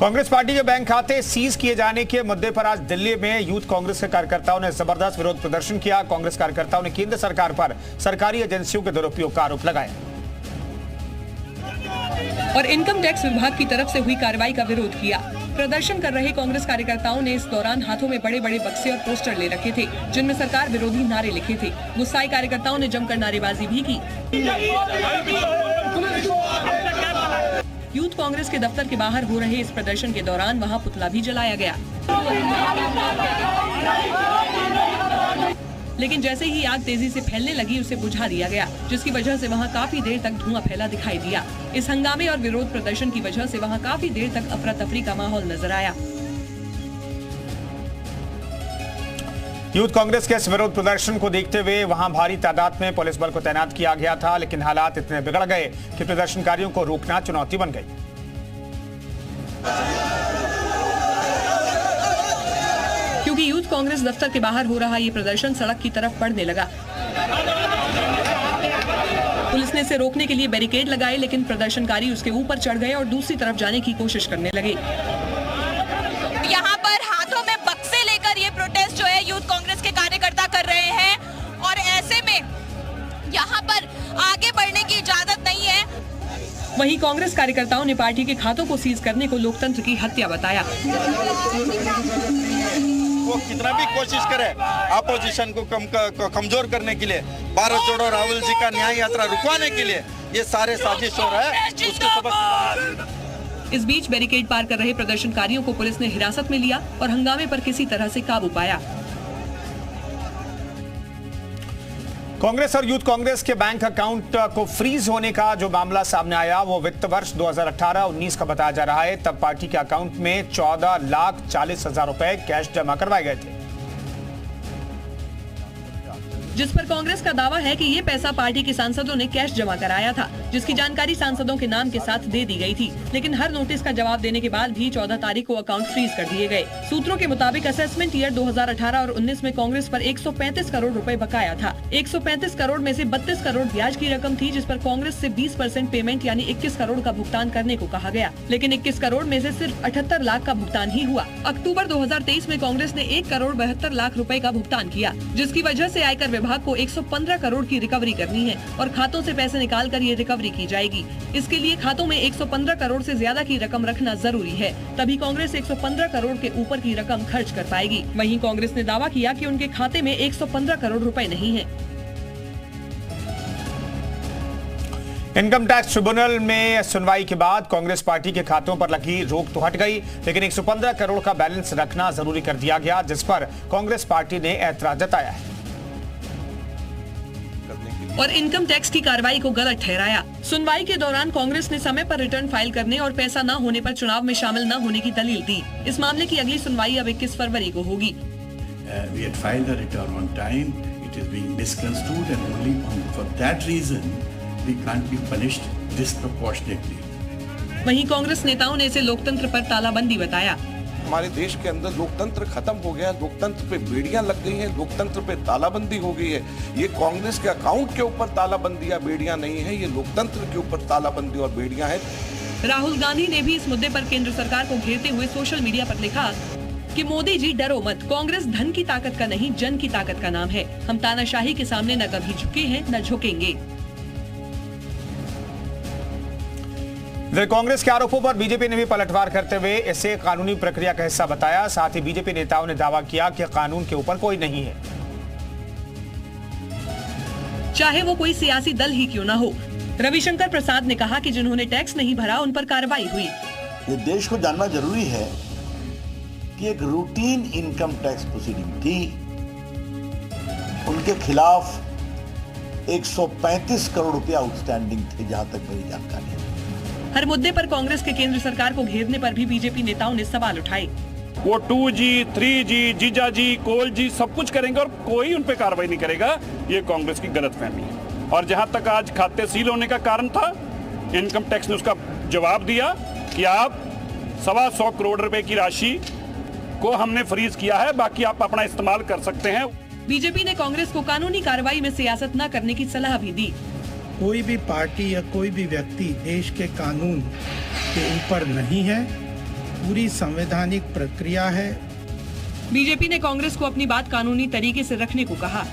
Congress party के bank खाते seize किए जाने के मुद्दे पर आज दिल्ली में यूथ कांग्रेस के कार्यकर्ताओं ने जबरदस्त विरोध प्रदर्शन किया। कांग्रेस कार्यकर्ताओं ने केंद्र सरकार पर सरकारी एजेंसियों के दुरुपयोग का आरोप लगाया और इनकम टैक्स विभाग की तरफ से हुई कार्रवाई का विरोध किया। प्रदर्शन कर रहे कांग्रेस कार्यकर्ताओं ने इस दौरान हाथों में बड़े बड़े बक्से और पोस्टर ले रखे थे, जिनमें सरकार विरोधी नारे लिखे थे। गुस्साए कार्यकर्ताओं ने जमकर नारेबाजी भी की। यूथ कांग्रेस के दफ्तर के बाहर हो रहे इस प्रदर्शन के दौरान वहां पुतला भी जलाया गया, लेकिन जैसे ही आग तेजी से फैलने लगी उसे बुझा दिया गया, जिसकी वजह से वहां काफी देर तक धुआं फैला दिखाई दिया। इस हंगामे और विरोध प्रदर्शन की वजह से वहां काफी देर तक अफरा तफरी का माहौल नजर आया। यूथ कांग्रेस के इस विरोध प्रदर्शन को देखते हुए वहां भारी तादाद में पुलिस बल को तैनात किया गया था, लेकिन हालात इतने बिगड़ गए कि प्रदर्शनकारियों को रोकना चुनौती बन गई। क्योंकि यूथ कांग्रेस दफ्तर के बाहर हो रहा ये प्रदर्शन सड़क की तरफ बढ़ने लगा। पुलिस ने इसे रोकने के लिए बैरिकेड लगाए, लेकिन प्रदर्शनकारी उसके ऊपर चढ़ गए और दूसरी तरफ जाने की कोशिश करने लगे। यहाँ पर हाथों में बक्से लेकर ये प्रोटेस्ट जो है यूथ कांग्रेस के कार्यकर्ता कर रहे हैं और ऐसे में यहाँ पर आगे बढ़ने की इजाजत नहीं है। वहीं कांग्रेस कार्यकर्ताओं ने पार्टी के खातों को सीज करने को लोकतंत्र की हत्या बताया। वो कितना भी कोशिश करे अपोजिशन को कमजोर करने के लिए, भारत जोड़ो राहुल जी का न्याय यात्रा रुकवाने के लिए ये सारे साजिश हो रहा है। उसको सबक। इस बीच बैरिकेड पार कर रहे प्रदर्शनकारियों को पुलिस ने हिरासत में लिया और हंगामे पर किसी तरह से काबू पाया। कांग्रेस और यूथ कांग्रेस के बैंक अकाउंट को फ्रीज होने का जो मामला सामने आया वो वित्त वर्ष 2018-19 का बताया जा रहा है। तब पार्टी के अकाउंट में 14,40,000 रुपए कैश जमा करवाए गए थे, जिस पर कांग्रेस का दावा है कि ये पैसा पार्टी के सांसदों ने कैश जमा कराया था, जिसकी जानकारी सांसदों के नाम के साथ दे दी गई थी। लेकिन हर नोटिस का जवाब देने के बाद भी 14 तारीख को अकाउंट फ्रीज कर दिए गए। सूत्रों के मुताबिक असेसमेंट ईयर 2018 और 19 में कांग्रेस पर 135 करोड़ रुपए बकाया था। 135 करोड़ में से 32 करोड़ ब्याज की रकम थी, जिस पर कांग्रेस से 20% पेमेंट यानी 21 करोड़ का भुगतान करने को कहा गया, लेकिन 21 करोड़ में से सिर्फ 78 लाख का भुगतान ही हुआ। अक्टूबर 2023 में कांग्रेस ने 1 करोड़ 72 लाख रुपए का भुगतान किया, जिसकी वजह से आयकर विभाग को 115 करोड़ की रिकवरी करनी है और खातों से पैसे निकालकर ये रिकवरी की जाएगी। इसके लिए खातों में 115 करोड़ से ज्यादा की रकम रखना जरूरी है, तभी कांग्रेस 115 करोड़ के ऊपर की रकम खर्च कर पाएगी। वहीं कांग्रेस ने दावा किया कि उनके खाते में 115 करोड़ रुपए नहीं है। इनकम टैक्स ट्रिब्यूनल में सुनवाई के बाद कांग्रेस पार्टी के खातों पर लगी रोक तो हट गई, लेकिन 115 करोड़ का बैलेंस रखना जरूरी कर दिया गया, जिस पर कांग्रेस पार्टी ने ऐतराज जताया है और इनकम टैक्स की कार्रवाई को गलत ठहराया। सुनवाई के दौरान कांग्रेस ने समय पर रिटर्न फाइल करने और पैसा न होने पर चुनाव में शामिल न होने की दलील दी। इस मामले की अगली सुनवाई अब 21 फरवरी को होगी। We had filed the return on time. It is being misconstrued and only for that reason we can't be punished disproportionately. वहीं कांग्रेस नेताओं ने इसे लोकतंत्र पर तालाबंदी बताया। हमारे देश के अंदर लोकतंत्र खत्म हो गया, लोकतंत्र पे बेड़ियां लग गई हैं, लोकतंत्र पे तालाबंदी हो गई है। ये कांग्रेस के अकाउंट के ऊपर तालाबंदी या बेड़ियां नहीं है, ये लोकतंत्र के ऊपर तालाबंदी और बेड़ियां हैं। राहुल गांधी ने भी इस मुद्दे पर केंद्र सरकार को घेरते हुए सोशल मीडिया पर लिखा कि मोदी जी डरो मत, कांग्रेस धन की ताकत का नहीं जन की ताकत का नाम है। हम तानाशाही के सामने न कभी झुके हैं न झुकेंगे। कांग्रेस के आरोपों पर बीजेपी ने भी पलटवार करते हुए इसे कानूनी प्रक्रिया का हिस्सा बताया। साथ ही बीजेपी नेताओं ने दावा किया कि कानून के ऊपर कोई नहीं है, चाहे वो कोई सियासी दल ही क्यों न हो। रविशंकर प्रसाद ने कहा कि जिन्होंने टैक्स नहीं भरा उन पर कार्रवाई हुई। ये देश को जानना जरूरी है कि एक रूटीन इनकम टैक्स प्रोसीडिंग थी, उनके खिलाफ 135 करोड़ रुपया आउटस्टैंडिंग थे, जहां तक मेरी जानकारी है। हर मुद्दे पर कांग्रेस के केंद्र सरकार को घेरने पर भी बीजेपी नेताओं ने सवाल उठाए। वो 2G, 3G, जीजाजी, कोल जी सब कुछ करेंगे और कोई उन पे कार्रवाई नहीं करेगा। ये कांग्रेस की गलतफहमी है। और जहां तक आज खाते सील होने का कारण था, इनकम टैक्स ने उसका जवाब दिया कि आप 125 करोड़ रुपए की राशि को हमने फ्रीज किया है, बाकी आप अपना इस्तेमाल कर सकते हैं। बीजेपी ने कांग्रेस को कानूनी कार्रवाई में सियासत न करने की सलाह भी दी। कोई भी पार्टी या कोई भी व्यक्ति देश के कानून के ऊपर नहीं है पूरी संवैधानिक प्रक्रिया है। बीजेपी ने कांग्रेस को अपनी बात कानूनी तरीके से रखने को कहा।